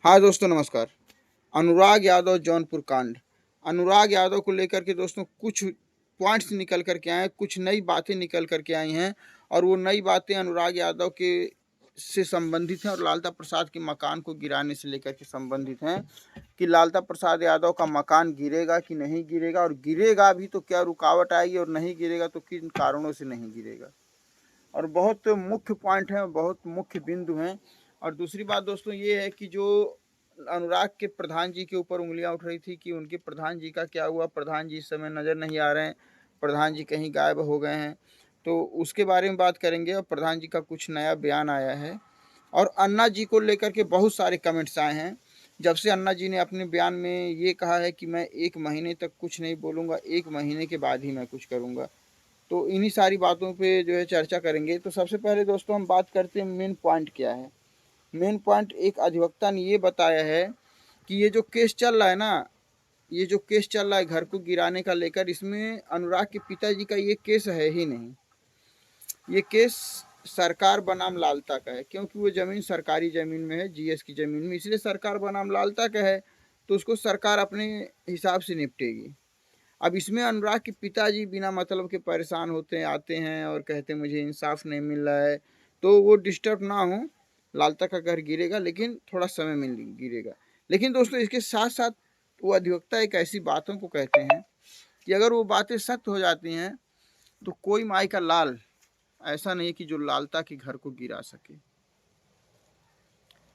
हाँ दोस्तों नमस्कार। अनुराग यादव जौनपुर कांड। अनुराग यादव को लेकर के दोस्तों कुछ पॉइंट्स निकल कर के आए हैं, कुछ नई बातें निकल कर के आई हैं और वो नई बातें अनुराग यादव के से संबंधित हैं और लालता प्रसाद के मकान को गिराने से लेकर के संबंधित हैं कि लालता प्रसाद यादव का मकान गिरेगा कि नहीं गिरेगा, और गिरेगा भी तो क्या रुकावट आएगी, और नहीं गिरेगा तो किन कारणों से नहीं गिरेगा। और बहुत मुख्य पॉइंट हैं, बहुत मुख्य बिंदु हैं। और दूसरी बात दोस्तों ये है कि जो अनुराग के प्रधान जी के ऊपर उंगलियां उठ रही थी कि उनके प्रधान जी का क्या हुआ, प्रधान जी इस समय नज़र नहीं आ रहे हैं, प्रधान जी कहीं गायब हो गए हैं, तो उसके बारे में बात करेंगे। और प्रधान जी का कुछ नया बयान आया है और अन्ना जी को लेकर के बहुत सारे कमेंट्स आए हैं। जब से अन्ना जी ने अपने बयान में ये कहा है कि मैं 1 महीने तक कुछ नहीं बोलूँगा, 1 महीने के बाद ही मैं कुछ करूँगा, तो इन्हीं सारी बातों पे जो है चर्चा करेंगे। तो सबसे पहले दोस्तों हम बात करते हैं मेन पॉइंट क्या है। मेन पॉइंट एक अधिवक्ता ने ये बताया है कि ये जो केस चल रहा है ना, ये जो केस चल रहा है घर को गिराने का लेकर, इसमें अनुराग के पिताजी का ये केस है ही नहीं। ये केस सरकार बनाम लालता का है, क्योंकि वो ज़मीन सरकारी ज़मीन में है, जीएस की ज़मीन में, इसलिए सरकार बनाम लालता का है, तो उसको सरकार अपने हिसाब से निपटेगी। अब इसमें अनुराग के पिताजी बिना मतलब के परेशान होते हैं, आते हैं और कहते हैं मुझे इंसाफ नहीं मिल रहा है, तो वो डिस्टर्ब ना हो, लालता का घर गिरेगा लेकिन थोड़ा समय मिल गिरेगा। लेकिन दोस्तों इसके साथ साथ वो अधिवक्ता एक ऐसी बातों को कहते हैं कि अगर वो बातें सत्य हो जाती हैं तो कोई माई का लाल ऐसा नहीं कि जो लालता के घर को गिरा सके।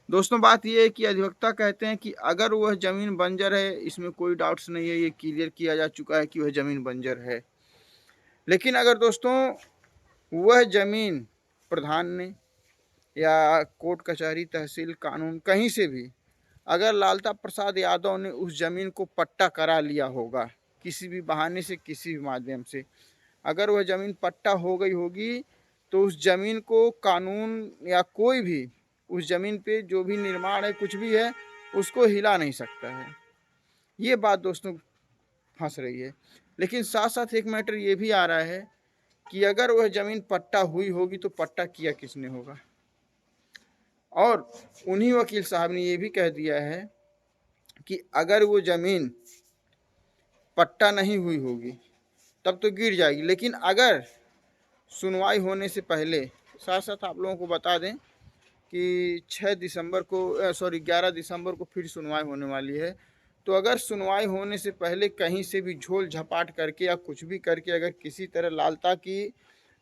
दोस्तों बात यह है कि अधिवक्ता कहते हैं कि अगर वह ज़मीन बंजर है, इसमें कोई डाउट्स नहीं है, ये क्लियर किया जा चुका है कि वह ज़मीन बंजर है। लेकिन अगर दोस्तों वह ज़मीन प्रधान ने या कोर्ट कचहरी तहसील कानून कहीं से भी अगर लालता प्रसाद यादव ने उस ज़मीन को पट्टा करा लिया होगा, किसी भी बहाने से, किसी भी माध्यम से अगर वह ज़मीन पट्टा हो गई होगी, तो उस ज़मीन को कानून या कोई भी उस ज़मीन पे जो भी निर्माण है, कुछ भी है, उसको हिला नहीं सकता है। ये बात दोस्तों फंस रही है। लेकिन साथ साथ एक मैटर ये भी आ रहा है कि अगर वह ज़मीन पट्टा हुई होगी तो पट्टा किया किसने होगा। और उन्हीं वकील साहब ने ये भी कह दिया है कि अगर वो ज़मीन पट्टा नहीं हुई होगी तब तो गिर जाएगी, लेकिन अगर सुनवाई होने से पहले, साथ साथ आप लोगों को बता दें कि 11 दिसंबर को फिर सुनवाई होने वाली है, तो अगर सुनवाई होने से पहले कहीं से भी झोल झपाट करके या कुछ भी करके अगर किसी तरह लालता की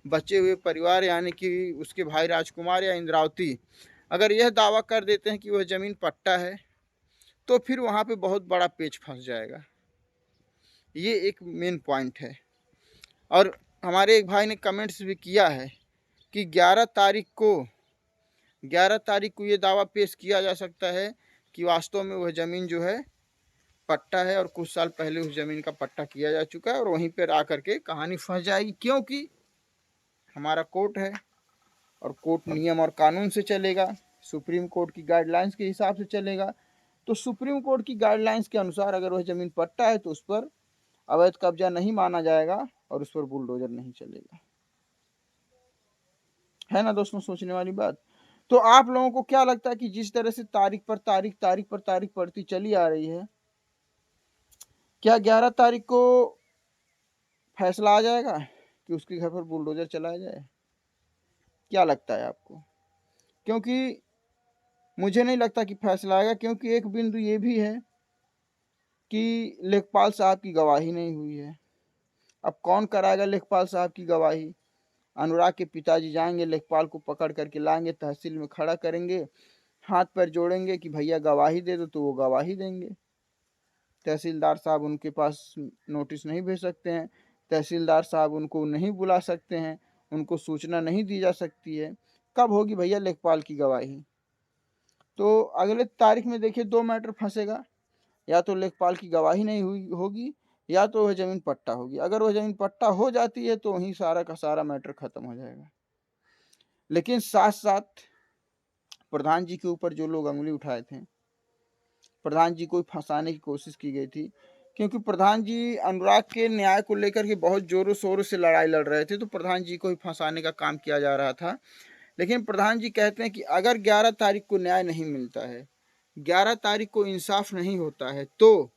बचे हुए परिवार यानी कि उसके भाई राजकुमार या इंद्रावती अगर यह दावा कर देते हैं कि वह ज़मीन पट्टा है, तो फिर वहाँ पे बहुत बड़ा पेच फंस जाएगा। ये एक मेन पॉइंट है। और हमारे एक भाई ने कमेंट्स भी किया है कि 11 तारीख को ये दावा पेश किया जा सकता है कि वास्तव में वह ज़मीन जो है पट्टा है और कुछ साल पहले उस ज़मीन का पट्टा किया जा चुका है, और वहीं पर आ करके कहानी फंस जाएगी, क्योंकि हमारा कोर्ट है और कोर्ट नियम और कानून से चलेगा, सुप्रीम कोर्ट की गाइडलाइंस के हिसाब से चलेगा। तो सुप्रीम कोर्ट की गाइडलाइंस के अनुसार अगर वह ज़मीन पट्टा है तो उस पर अवैध कब्जा नहीं माना जाएगा और उस पर बुलडोजर नहीं चलेगा। है ना दोस्तों सोचने वाली बात। तो आप लोगों को क्या लगता है कि जिस तरह से तारीख पर तारीख पड़ती चली आ रही है, क्या 11 तारीख को फैसला आ जाएगा कि उसके घर पर बुलडोजर चलाया जाए? क्या लगता है आपको? क्योंकि मुझे नहीं लगता कि फैसला आएगा, क्योंकि एक बिंदु ये भी है कि लेखपाल साहब की गवाही नहीं हुई है। अब कौन कराएगा लेखपाल साहब की गवाही? अनुराग के पिताजी जाएंगे, लेखपाल को पकड़ करके लाएंगे, तहसील में खड़ा करेंगे, हाथ पैर जोड़ेंगे कि भैया गवाही दे दो, तो वो गवाही देंगे। तहसीलदार साहब उनके पास नोटिस नहीं भेज सकते हैं, तहसीलदार साहब उनको नहीं बुला सकते हैं, उनको सूचना नहीं दी जा सकती है। कब होगी भैया लेखपाल की गवाही? तो अगले तारीख में देखिए 2 मैटर फंसेगा, या तो लेखपाल की गवाही नहीं हुई होगी या तो वह ज़मीन पट्टा होगी। अगर वह ज़मीन पट्टा हो जाती है तो वहीं सारा का सारा मैटर खत्म हो जाएगा। लेकिन साथ साथ प्रधान जी के ऊपर जो लोग अंगुली उठाए थे, प्रधान जी को फंसाने की कोशिश की गई थी, क्योंकि प्रधान जी अनुराग के न्याय को लेकर के बहुत जोरों शोरों से लड़ाई लड़ रहे थे, तो प्रधान जी को ही फंसाने का काम किया जा रहा था। लेकिन प्रधान जी कहते हैं कि अगर 11 तारीख को न्याय नहीं मिलता है 11 तारीख को इंसाफ नहीं होता है तो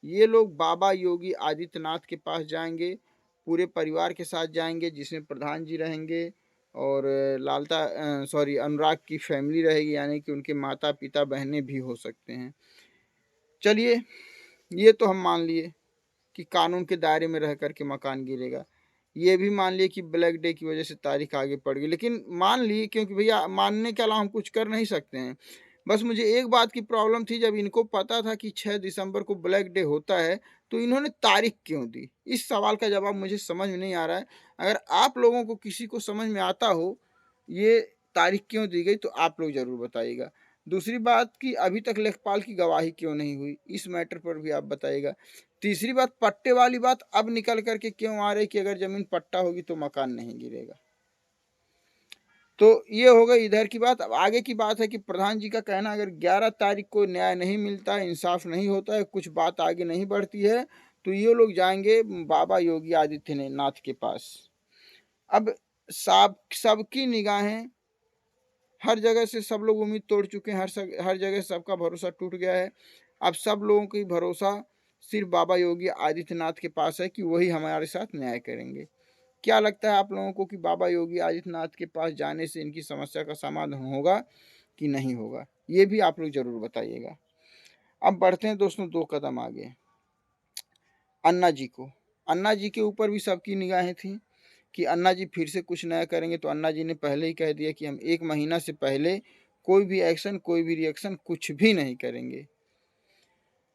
ये लोग बाबा योगी आदित्यनाथ के पास जाएंगे, पूरे परिवार के साथ जाएंगे, जिसमें प्रधान जी रहेंगे और अनुराग की फैमिली रहेगी, यानी कि उनके माता पिता बहनें भी हो सकते हैं। चलिए, ये तो हम मान लिए कि कानून के दायरे में रह करके मकान गिरेगा। ये भी मान लिए कि ब्लैक डे की वजह से तारीख आगे पड़ गई, लेकिन मान लिए क्योंकि भैया मानने के अलावा हम कुछ कर नहीं सकते हैं। बस मुझे एक बात की प्रॉब्लम थी, जब इनको पता था कि 6 दिसंबर को ब्लैक डे होता है तो इन्होंने तारीख क्यों दी? इस सवाल का जवाब मुझे समझ में नहीं आ रहा है। अगर आप लोगों को किसी को समझ में आता हो ये तारीख क्यों दी गई तो आप लोग ज़रूर बताइएगा। दूसरी बात कि अभी तक लेखपाल की गवाही क्यों नहीं हुई, इस मैटर पर भी आप बताइएगा। तीसरी बात, पट्टे वाली बात अब निकल करके क्यों आ रही कि अगर ज़मीन पट्टा होगी तो मकान नहीं गिरेगा। तो ये हो गई इधर की बात। अब आगे की बात है कि प्रधान जी का कहना, अगर 11 तारीख को न्याय नहीं मिलता है, इंसाफ नहीं होता है, कुछ बात आगे नहीं बढ़ती है तो ये लोग जाएंगे बाबा योगी आदित्यनाथ के पास। अब सबकी निगाहें, हर जगह से सब लोग उम्मीद तोड़ चुके हैं, हर जगह सबका भरोसा टूट गया है। अब सब लोगों की भरोसा सिर्फ बाबा योगी आदित्यनाथ के पास है कि वही हमारे साथ न्याय करेंगे। क्या लगता है आप लोगों को कि बाबा योगी आदित्यनाथ के पास जाने से इनकी समस्या का समाधान होगा कि नहीं होगा? ये भी आप लोग जरूर बताइएगा। अब बढ़ते हैं दोस्तों 2 कदम आगे। अन्ना जी को, अन्ना जी के ऊपर भी सबकी निगाहें थी कि अन्ना जी फिर से कुछ नया करेंगे, तो अन्ना जी ने पहले ही कह दिया कि हम 1 महीना से पहले कोई भी एक्शन, कोई भी रिएक्शन कुछ भी नहीं करेंगे।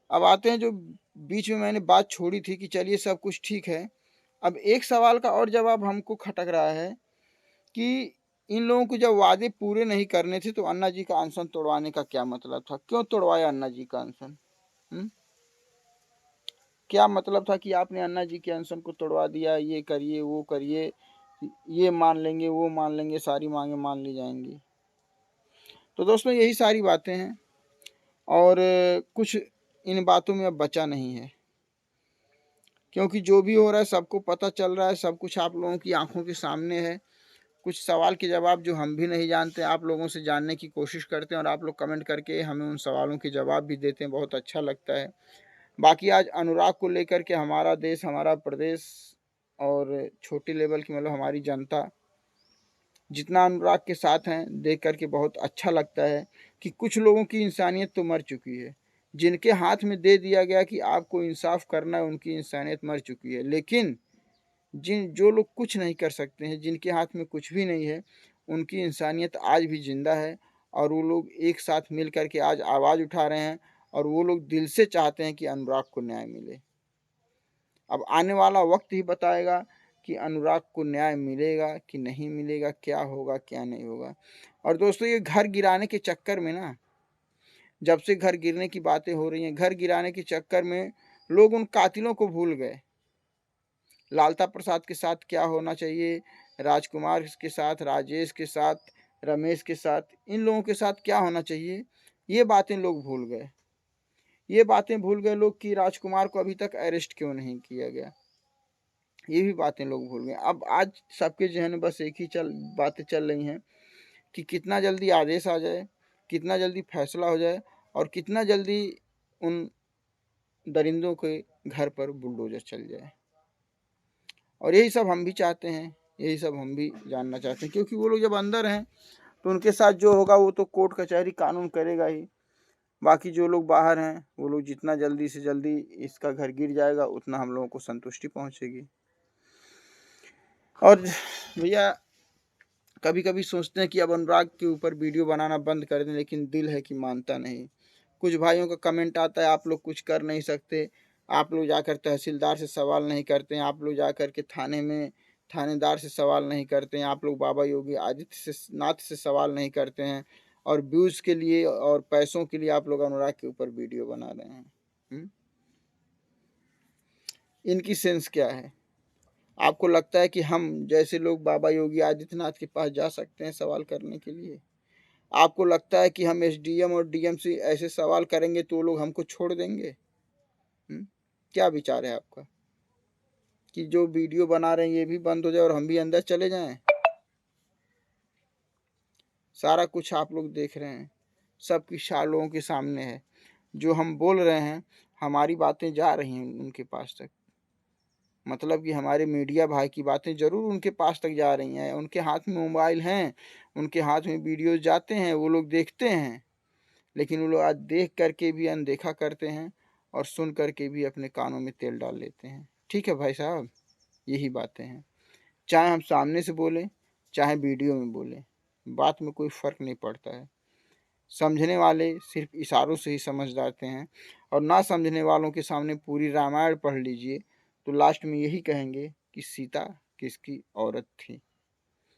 अब आते हैं जो बीच में मैंने बात छोड़ी थी कि चलिए सब कुछ ठीक है। अब एक सवाल का और जवाब हमको खटक रहा है कि इन लोगों को जब वादे पूरे नहीं करने थे तो अन्ना जी का अनशन तोड़वाने का क्या मतलब था? क्यों तोड़वाया अन्ना जी का अनशन? क्या मतलब था कि आपने अन्ना जी के अनशन को तोड़वा दिया, ये करिए वो करिए, ये मान लेंगे वो मान लेंगे, सारी मांगे मान ली जाएंगी। तो दोस्तों यही सारी बातें हैं और कुछ इन बातों में अब बचा नहीं है, क्योंकि जो भी हो रहा है सबको पता चल रहा है, सब कुछ आप लोगों की आंखों के सामने है। कुछ सवाल के जवाब जो हम भी नहीं जानते, आप लोगों से जानने की कोशिश करते हैं और आप लोग कमेंट करके हमें उन सवालों के जवाब भी देते हैं, बहुत अच्छा लगता है। बाकी आज अनुराग को लेकर के हमारा देश, हमारा प्रदेश और छोटी लेवल की मतलब हमारी जनता जितना अनुराग के साथ हैं, देख करके बहुत अच्छा लगता है कि कुछ लोगों की इंसानियत तो मर चुकी है। जिनके हाथ में दे दिया गया कि आपको इंसाफ करना है, उनकी इंसानियत मर चुकी है। लेकिन जो लोग कुछ नहीं कर सकते हैं, जिनके हाथ में कुछ भी नहीं है, उनकी इंसानियत आज भी ज़िंदा है और वो लोग एक साथ मिल कर के आज आवाज़ उठा रहे हैं और वो लोग दिल से चाहते हैं कि अनुराग को न्याय मिले। अब आने वाला वक्त ही बताएगा कि अनुराग को न्याय मिलेगा कि नहीं मिलेगा, क्या होगा क्या नहीं होगा। और दोस्तों ये घर गिराने के चक्कर में ना, जब से घर गिरने की बातें हो रही हैं, घर गिराने के चक्कर में लोग उन कातिलों को भूल गए। लालता प्रसाद के साथ क्या होना चाहिए, राजकुमार के साथ, राजेश के साथ, रमेश के साथ, इन लोगों के साथ क्या होना चाहिए, ये बातें लोग भूल गए। ये बातें भूल गए लोग कि राजकुमार को अभी तक अरेस्ट क्यों नहीं किया गया, ये भी बातें लोग भूल गए। अब आज सबके जहन में बस एक ही बातें चल रही हैं कि कितना जल्दी आदेश आ जाए, कितना जल्दी फैसला हो जाए और कितना जल्दी उन दरिंदों के घर पर बुलडोजर चल जाए। और यही सब हम भी चाहते हैं, यही सब हम भी जानना चाहते हैं, क्योंकि वो लोग जब अंदर हैं तो उनके साथ जो होगा वो तो कोर्ट कचहरी कानून करेगा ही। बाकी जो लोग बाहर हैं वो लोग जितना जल्दी से जल्दी इसका घर गिर जाएगा उतना हम लोगों को संतुष्टि पहुंचेगी। और भैया कभी कभी सोचते हैं कि अब अनुराग के ऊपर वीडियो बनाना बंद कर दें, लेकिन दिल है कि मानता नहीं। कुछ भाइयों का कमेंट आता है आप लोग कुछ कर नहीं सकते, आप लोग जाकर तहसीलदार से सवाल नहीं करते हैं, आप लोग जाकर के थाने में थानेदार से सवाल नहीं करते हैं, आप लोग बाबा योगी आदित्यनाथ से सवाल नहीं करते हैं और व्यूज़ के लिए और पैसों के लिए आप लोग अनुराग के ऊपर वीडियो बना रहे हैं। इनकी सेंस क्या है? आपको लगता है कि हम जैसे लोग बाबा योगी आदित्यनाथ के पास जा सकते हैं सवाल करने के लिए? आपको लगता है कि हम एसडीएम और डीएम से ऐसे सवाल करेंगे तो लोग हमको छोड़ देंगे? क्या विचार है आपका कि जो वीडियो बना रहे हैं ये भी बंद हो जाए और हम भी अंदर चले जाएं? सारा कुछ आप लोग देख रहे हैं, सब किस्सा लोगों के सामने है। जो हम बोल रहे हैं, हमारी बातें जा रही हैं उनके पास तक, मतलब कि हमारे मीडिया भाई की बातें ज़रूर उनके पास तक जा रही हैं। उनके हाथ में मोबाइल हैं, उनके हाथ में वीडियोज़ जाते हैं, वो लोग देखते हैं, लेकिन वो लोग आज देख कर के भी अनदेखा करते हैं और सुन कर के भी अपने कानों में तेल डाल लेते हैं। ठीक है भाई साहब, यही बातें हैं। चाहे हम सामने से बोलें, चाहे वीडियो में बोलें, बात में कोई फ़र्क नहीं पड़ता है। समझने वाले सिर्फ इशारों से ही समझ जाते हैं, और ना समझने वालों के सामने पूरी रामायण पढ़ लीजिए तो लास्ट में यही कहेंगे कि सीता किसकी औरत थी।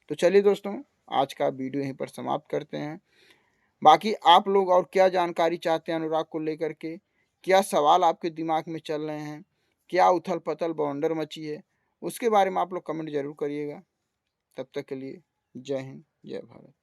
तो चलिए दोस्तों, आज का वीडियो यहीं पर समाप्त करते हैं। बाकी आप लोग और क्या जानकारी चाहते हैं अनुराग को लेकर के, क्या सवाल आपके दिमाग में चल रहे हैं, क्या उथल पथल बवंडर मची है, उसके बारे में आप लोग कमेंट जरूर करिएगा। तब तक के लिए जय हिंद, जय भारत।